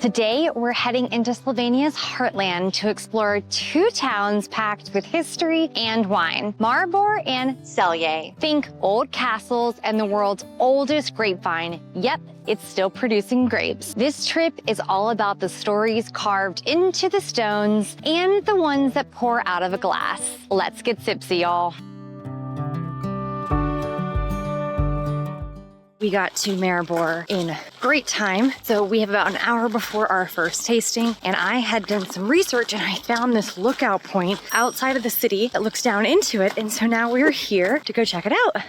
Today, we're heading into Slovenia's heartland to explore two towns packed with history and wine, Maribor and Celje. Think old castles and the world's oldest grapevine. Yep, it's still producing grapes. This trip is all about the stories carved into the stones and the ones that pour out of a glass. Let's get tipsy, y'all. We got to Maribor in great time. So we have about an hour before our first tasting, and I had done some research and I found this lookout point outside of the city that looks down into it. And so now we're here to go check it out.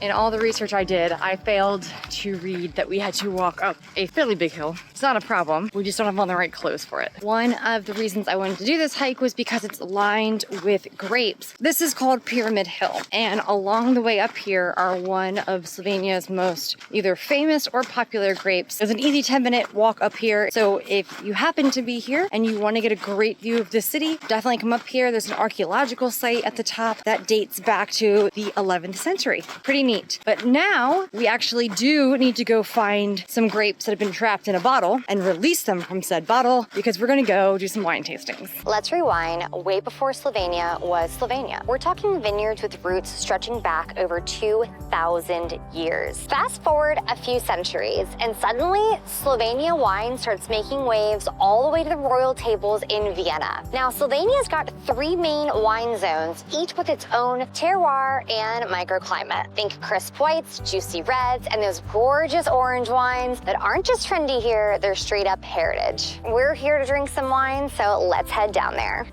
In all the research I did, I failed to read that we had to walk up a fairly big hill. It's not a problem. We just don't have all the right clothes for it. One of the reasons I wanted to do this hike was because it's lined with grapes. This is called Pyramid Hill. And along the way up here are one of Slovenia's most either famous or popular grapes. There's an easy 10-minute walk up here. So if you happen to be here and you want to get a great view of the city, definitely come up here. There's an archaeological site at the top that dates back to the 11th century. Pretty neat. But now we actually do need to go find some grapes that have been trapped in a bottle and release them from said bottle because we're gonna go do some wine tastings. Let's rewind way before Slovenia was Slovenia. We're talking vineyards with roots stretching back over 2,000 years. Fast forward a few centuries and suddenly Slovenia wine starts making waves all the way to the royal tables in Vienna. Now Slovenia's got three main wine zones, each with its own terroir and microclimate. Think crisp whites, juicy reds, and those gorgeous orange wines that aren't just trendy here, they're straight up heritage. We're here to drink some wine, so let's head down there.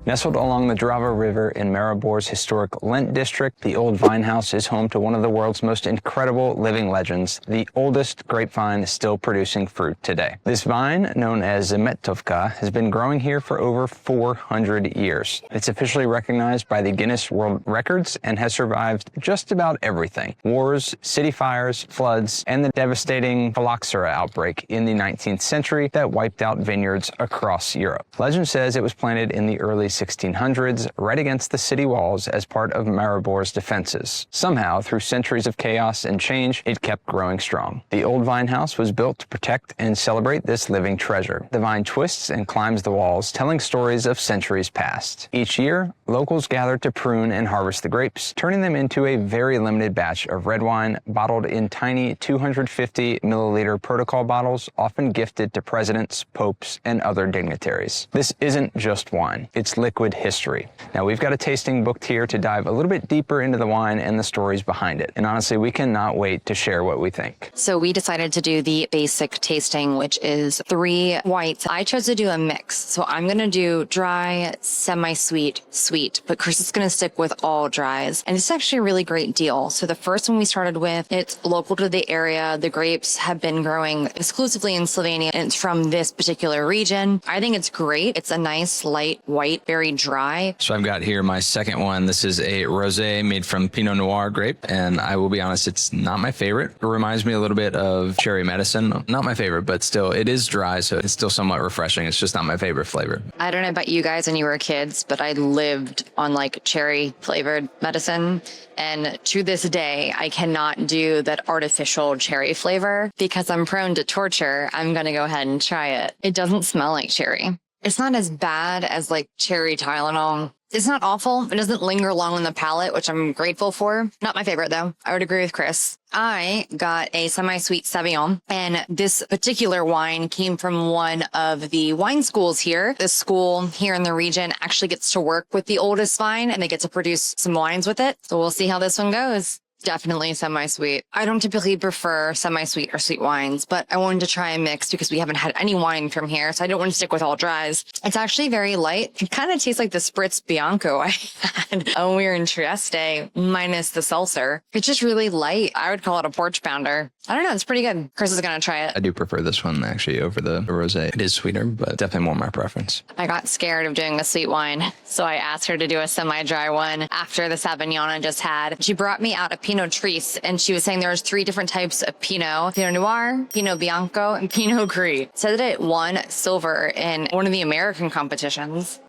Nestled along the Drava River in Maribor's historic Lent district, the Old Vine House is home to one of the world's most incredible living legends, the oldest grapevine still producing fruit today. This vine, known as Zemetovka, has been growing here for over 400 years. It's officially recognized by the Guinness World Records and has survived just about everything: wars, city fires, floods, and the devastating phylloxera outbreak in the 19th century that wiped out vineyards across Europe. Legend says it was planted in the early 1600s, right against the city walls as part of Maribor's defenses. Somehow, through centuries of chaos and change, it kept growing strong. The old vine house was built to protect and celebrate this living treasure. The vine twists and climbs the walls, telling stories of centuries past. Each year, locals gather to prune and harvest the grapes, turning them into a very limited batch of red wine, bottled in tiny 250 milliliter protocol bottles, often gifted to presidents, popes, and other dignitaries. This isn't just wine. It's liquid history. Now, we've got a tasting booked here to dive a little bit deeper into the wine and the stories behind it. And honestly, we cannot wait to share what we think. So we decided to do the basic tasting, which is 3 whites. I chose to do a mix. So I'm going to do dry, semi-sweet, sweet, but Chris is going to stick with all dries. And it's actually a really great deal. So the first one we started with, it's local to the area. The grapes have been growing exclusively in Slovenia, and it's from this particular region. I think it's great. It's a nice, light, white, very dry. So I've got here my second one. This is a rosé made from Pinot Noir grape, and I will be honest, it's not my favorite. It reminds me a little bit of cherry medicine. Not my favorite, but still, it is dry, so it's still somewhat refreshing. It's just not my favorite flavor. I don't know about you guys when you were kids, but I lived on like cherry flavored medicine. And to this day, I cannot do that artificial cherry flavor because I'm prone to torture. I'm going to go ahead and try it. It doesn't smell like cherry. It's not as bad as like cherry Tylenol. It's not awful. It doesn't linger long on the palate, which I'm grateful for. Not my favorite though. I would agree with Chris. I got a semi-sweet Sauvignon, and this particular wine came from one of the wine schools here. This school here in the region actually gets to work with the oldest vine, and they get to produce some wines with it. So we'll see how this one goes. Definitely semi-sweet. I don't typically prefer semi-sweet or sweet wines, but I wanted to try a mix because we haven't had any wine from here, so I don't want to stick with all dries. It's actually very light. It kind of tastes like the Spritz Bianco I had when we were in Trieste, minus the seltzer. It's just really light. I would call it a porch pounder. I don't know. It's pretty good. Chris is going to try it. I do prefer this one actually over the rosé. It is sweeter, but definitely more my preference. I got scared of doing a sweet wine, so I asked her to do a semi-dry one after the Sauvignon I just had. She brought me out a Pinot Gris, and she was saying there was 3 different types of Pinot: Pinot Noir, Pinot Bianco, and Pinot Gris. Said that it won silver in one of the American competitions.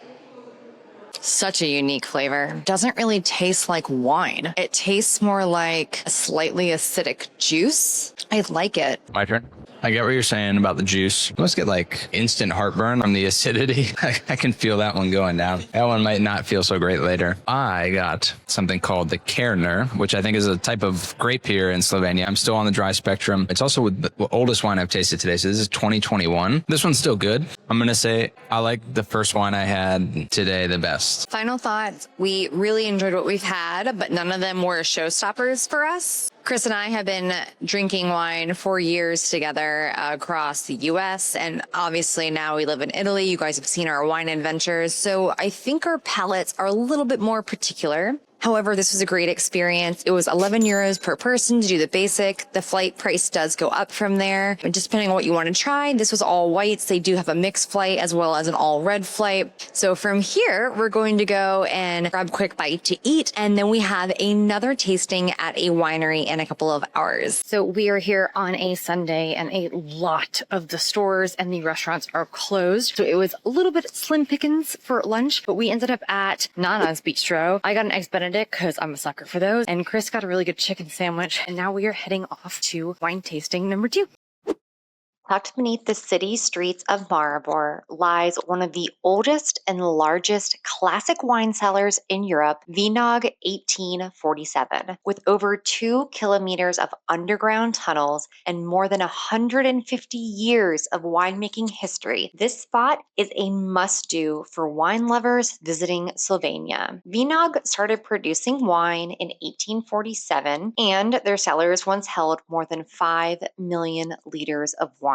Such a unique flavor. Doesn't really taste like wine. It tastes more like a slightly acidic juice. I like it. My turn. I get what you're saying about the juice. You must get like instant heartburn from the acidity. I can feel that one going down. That one might not feel so great later. I got something called the Kerner, which I think is a type of grape here in Slovenia. I'm still on the dry spectrum. It's also the oldest wine I've tasted today. So this is 2021. This one's still good. I'm going to say I like the first wine I had today the best. Final thoughts. We really enjoyed what we've had, but none of them were showstoppers for us. Chris and I have been drinking wine for years together across the US, and obviously now we live in Italy. You guys have seen our wine adventures, so I think our palates are a little bit more particular. However, this was a great experience. It was 11 euros per person to do the basic. The flight price does go up from there. And just depending on what you want to try, this was all whites. They do have a mixed flight as well as an all red flight. So from here, we're going to go and grab a quick bite to eat. And then we have another tasting at a winery in a couple of hours. So we are here on a Sunday and a lot of the stores and the restaurants are closed. So it was a little bit slim pickings for lunch, but we ended up at Nana's Bistro. I got an Eggs Benedict because I'm a sucker for those. And Chris got a really good chicken sandwich. And now we are heading off to wine tasting number 2. Tucked beneath the city streets of Maribor lies one of the oldest and largest classic wine cellars in Europe, Vinag 1847. With over 2 kilometers of underground tunnels and more than 150 years of winemaking history, this spot is a must-do for wine lovers visiting Slovenia. Vinag started producing wine in 1847, and their cellars once held more than 5 million liters of wine,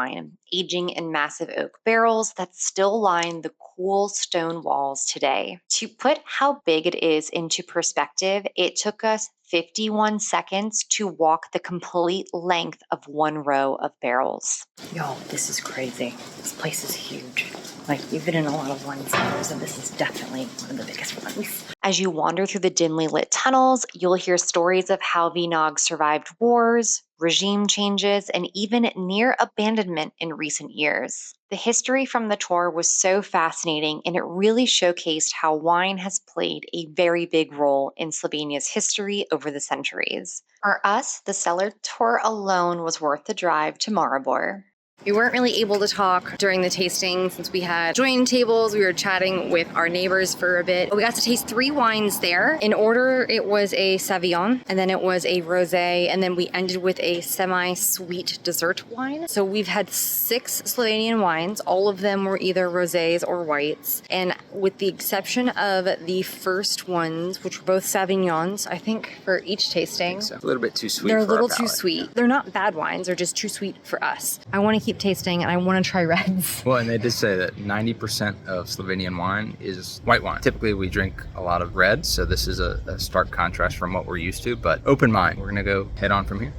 aging in massive oak barrels that still line the cool stone walls today. To put how big it is into perspective, it took us 51 seconds to walk the complete length of one row of barrels. Yo, this is crazy. This place is huge. Like, you've been in a lot of wine cellars, and this is definitely one of the biggest ones. As you wander through the dimly lit tunnels, you'll hear stories of how Vinag survived wars, regime changes, and even near abandonment in recent years. The history from the tour was so fascinating, and it really showcased how wine has played a very big role in Slovenia's history over the centuries. For us, the cellar tour alone was worth the drive to Maribor. We weren't really able to talk during the tasting since we had joined tables. We were chatting with our neighbors for a bit. We got to taste 3 wines there. In order, it was a Sauvignon, and then it was a Rosé, and then we ended with a semi-sweet dessert wine. So we've had 6 Slovenian wines. All of them were either rosés or whites. And with the exception of the first ones, which were both Sauvignons, I think, for each tasting. So. A little bit too sweet. They're a little too sweet. They're not bad wines. They're just too sweet for us. I want to keep tasting and I want to try reds. Well, and they did say that 90% of Slovenian wine is white wine. Typically, we drink a lot of red, so this is a stark contrast from what we're used to, but open mind. We're going to go head on from here.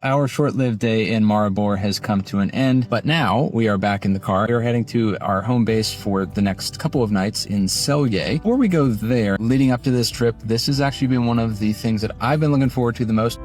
Our short-lived day in Maribor has come to an end, but now we are back in the car. We are heading to our home base for the next couple of nights in Celje. Before we go there, leading up to this trip, this has actually been one of the things that I've been looking forward to the most.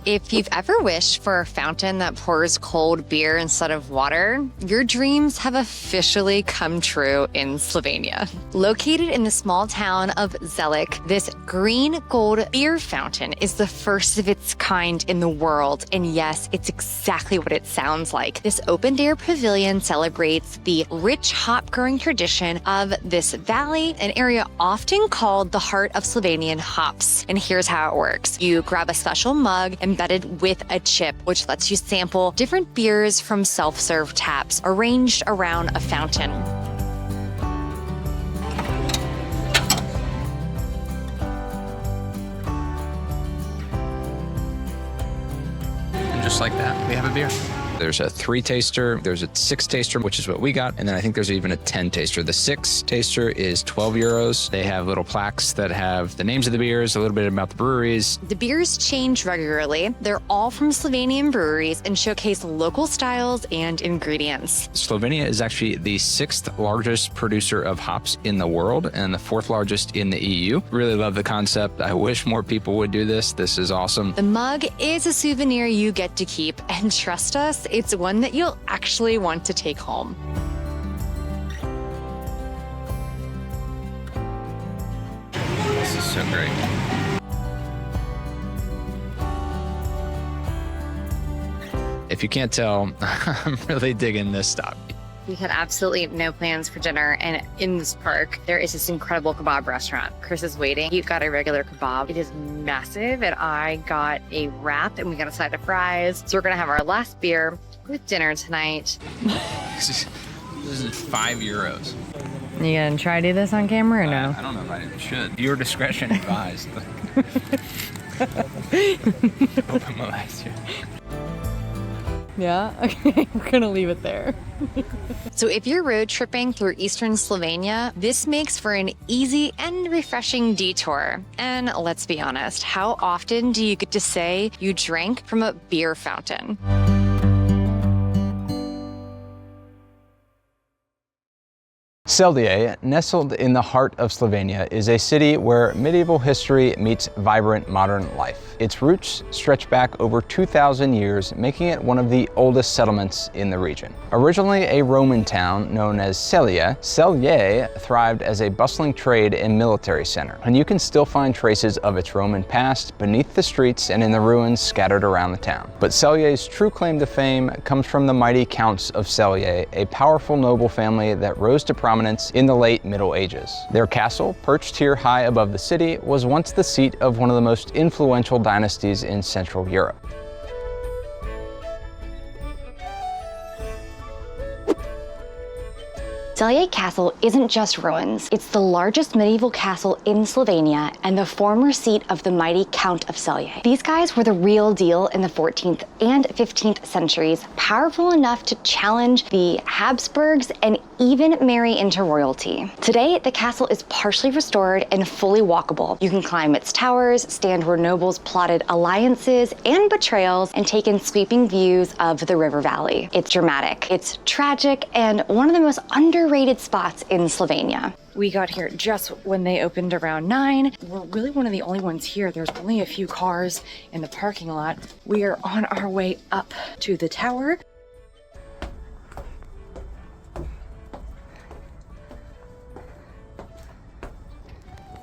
If you've ever wished for a fountain that pours cold beer instead of water, your dreams have officially come true in Slovenia. Located in the small town of Žalec, this green gold beer fountain is the first of its kind in the world. And yes, it's exactly what it sounds like. This open-air pavilion celebrates the rich hop growing tradition of this valley, an area often called the heart of Slovenian hops. And here's how it works. You grab a special mug embedded with a chip, which lets you sample different beers from self-serve taps arranged around a fountain. And just like that, we have a beer. There's a 3-taster, there's a 6-taster, which is what we got, and then I think there's even a 10-taster. The 6-taster is 12 euros. They have little plaques that have the names of the beers, a little bit about the breweries. The beers change regularly. They're all from Slovenian breweries and showcase local styles and ingredients. Slovenia is actually the 6th largest producer of hops in the world and the 4th largest in the EU. Really love the concept. I wish more people would do this. This is awesome. The mug is a souvenir you get to keep, and trust us, it's one that you'll actually want to take home. This is so great. If If you can't tell, I'm really digging this stop. We had absolutely no plans for dinner, and in this park, there is this incredible kebab restaurant. Chris is waiting. He got a regular kebab. It is massive, and I got a wrap, and we got a side of fries. So we're gonna have our last beer with dinner tonight. This is €5. You gonna try to do this on camera or no? I don't know if I should. Your discretion advised. Open my eyes here. Yeah? Okay, we're gonna leave it there. So if you're road tripping through eastern Slovenia, this makes for an easy and refreshing detour. And let's be honest, how often do you get to say you drank from a beer fountain? Celje, nestled in the heart of Slovenia, is a city where medieval history meets vibrant modern life. Its roots stretch back over 2,000 years, making it one of the oldest settlements in the region. Originally a Roman town known as Celje, Celje thrived as a bustling trade and military center, and you can still find traces of its Roman past beneath the streets and in the ruins scattered around the town. But Celje's true claim to fame comes from the mighty Counts of Celje, a powerful noble family that rose to prominence in the late Middle Ages. Their castle, perched here high above the city, was once the seat of one of the most influential dynasties in Central Europe. Celje Castle isn't just ruins. It's the largest medieval castle in Slovenia and the former seat of the mighty Count of Celje. These guys were the real deal in the 14th and 15th centuries, powerful enough to challenge the Habsburgs and even marry into royalty. Today, the castle is partially restored and fully walkable. You can climb its towers, stand where nobles plotted alliances and betrayals, and take in sweeping views of the river valley. It's dramatic, it's tragic, and one of the most underrated spots in Slovenia. We got here just when they opened around 9. We're really one of the only ones here. There's only a few cars in the parking lot. We are on our way up to the tower.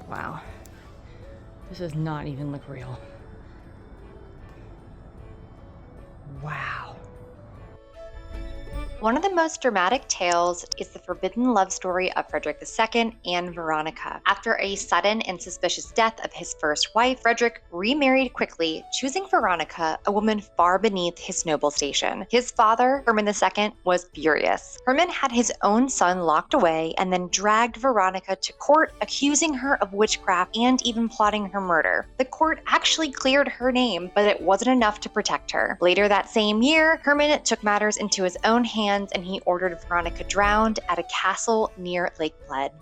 Wow. This does not even look real. Wow. One of the most dramatic tales is the forbidden love story of Frederick II and Veronica. After a sudden and suspicious death of his first wife, Frederick remarried quickly, choosing Veronica, a woman far beneath his noble station. His father, Herman II, was furious. Herman had his own son locked away and then dragged Veronica to court, accusing her of witchcraft and even plotting her murder. The court actually cleared her name, but it wasn't enough to protect her. Later that same year, Herman took matters into his own hands and he ordered Veronica drowned at a castle near Lake Bled.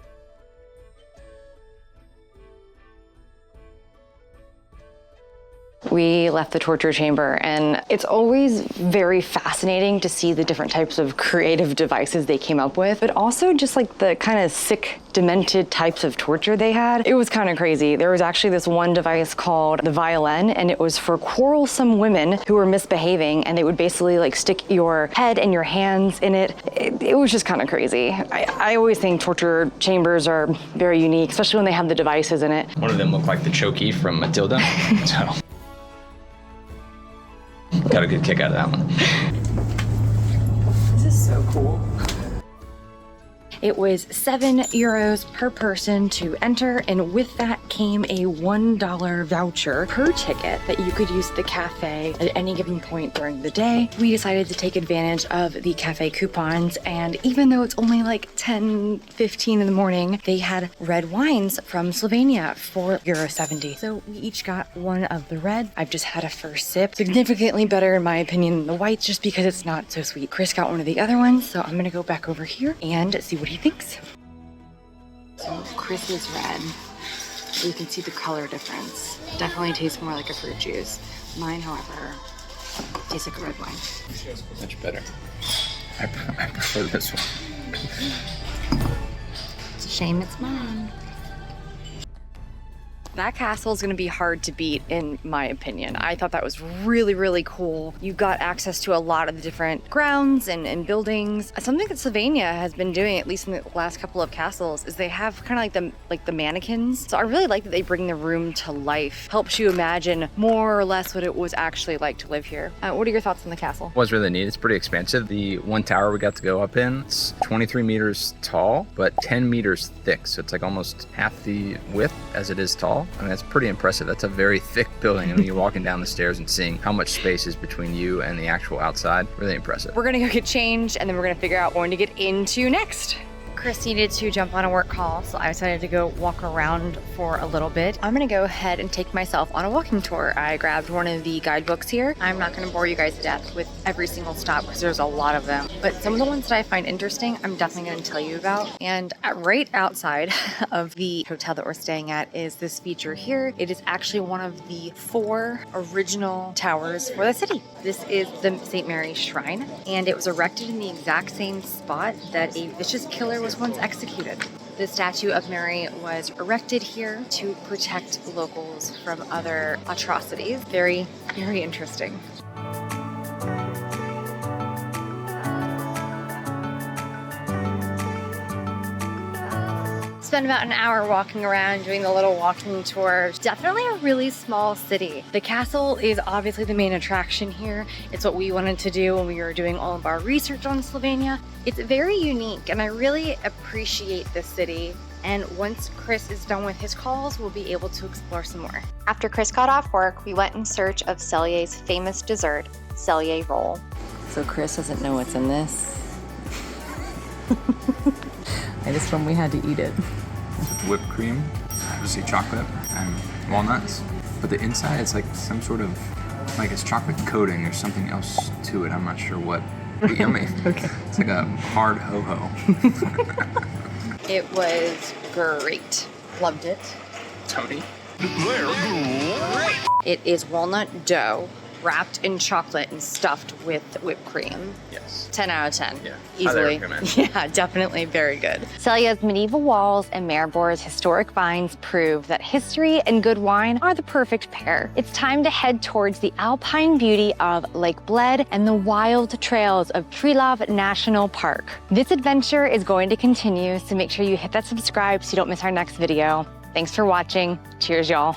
We left the torture chamber, and it's always very fascinating to see the different types of creative devices they came up with, but also just like the kind of sick, demented types of torture they had. It was kind of crazy. There was actually this one device called the violin, and it was for quarrelsome women who were misbehaving, and they would basically like stick your head and your hands in it. It was just kind of crazy. I always think torture chambers are very unique, especially when they have the devices in it. One of them looked like the Chokey from Matilda. So got a good kick out of that one. This is so cool. It was €7 per person to enter, and with that came a $1 voucher per ticket that you could use at the cafe at any given point during the day. We decided to take advantage of the cafe coupons, and even though it's only like 10:15 in the morning, they had red wines from Slovenia for €70. So we each got one of the red. I've just had a first sip. Significantly better in my opinion than the whites, just because it's not so sweet. Chris got one of the other ones, so I'm gonna go back over here and see what he thinks. So Chris is red. You can see the color difference. Definitely tastes more like a fruit juice. Mine, however, tastes like a red wine. Much better. I prefer this one. It's a shame it's mine. That castle is going to be hard to beat, in my opinion. I thought that was really, really cool. You got access to a lot of the different grounds and buildings. Something that Slovenia has been doing, at least in the last couple of castles, is they have kind of like the mannequins. So I really like that they bring the room to life. Helps you imagine more or less what it was actually like to live here. What are your thoughts on the castle? Was really neat. It's pretty expansive. The one tower we got to go up in, it's 23 meters tall, but 10 meters thick. So it's like almost half the width as it is tall. I mean, that's pretty impressive. That's a very thick building. I mean, you're walking down the stairs and seeing how much space is between you and the actual outside. Really impressive. We're gonna go get changed and then we're gonna figure out what we're going to get into next. Chris needed to jump on a work call, so I decided to go walk around for a little bit. I'm gonna go ahead and take myself on a walking tour. I grabbed one of the guidebooks here. I'm not gonna bore you guys to death with every single stop because there's a lot of them, but some of the ones that I find interesting, I'm definitely gonna tell you about. And right outside of the hotel that we're staying at is this feature here. It is actually one of the 4 original towers for the city. This is the St. Mary's Shrine, and it was erected in the exact same spot that a vicious killer was once executed. The statue of Mary was erected here to protect locals from other atrocities. Very, very interesting. Spent about an hour walking around doing the little walking tour. Definitely a really small city. The castle is obviously the main attraction here. It's what we wanted to do when we were doing all of our research on Slovenia. It's very unique and I really appreciate this city. And once Chris is done with his calls, we'll be able to explore some more. After Chris got off work, we went in search of Celje's famous dessert, Celje roll. So Chris doesn't know what's in this. I just told him we had to eat it. Whipped cream, obviously chocolate and walnuts, but the inside it's like some sort of, like it's chocolate coating or something else to it. I'm not sure what. But yummy. Okay. It's like a hard ho-ho. It was great. Loved it. Tony. It is walnut dough wrapped in chocolate and stuffed with whipped cream. Yes. 10 out of 10. Yeah. Easily. Highly recommend. Yeah, definitely very good. Celje's medieval walls and Mairebor's historic vines prove that history and good wine are the perfect pair. It's time to head towards the alpine beauty of Lake Bled and the wild trails of Trilov National Park. This adventure is going to continue, so make sure you hit that subscribe so you don't miss our next video. Thanks for watching. Cheers, y'all.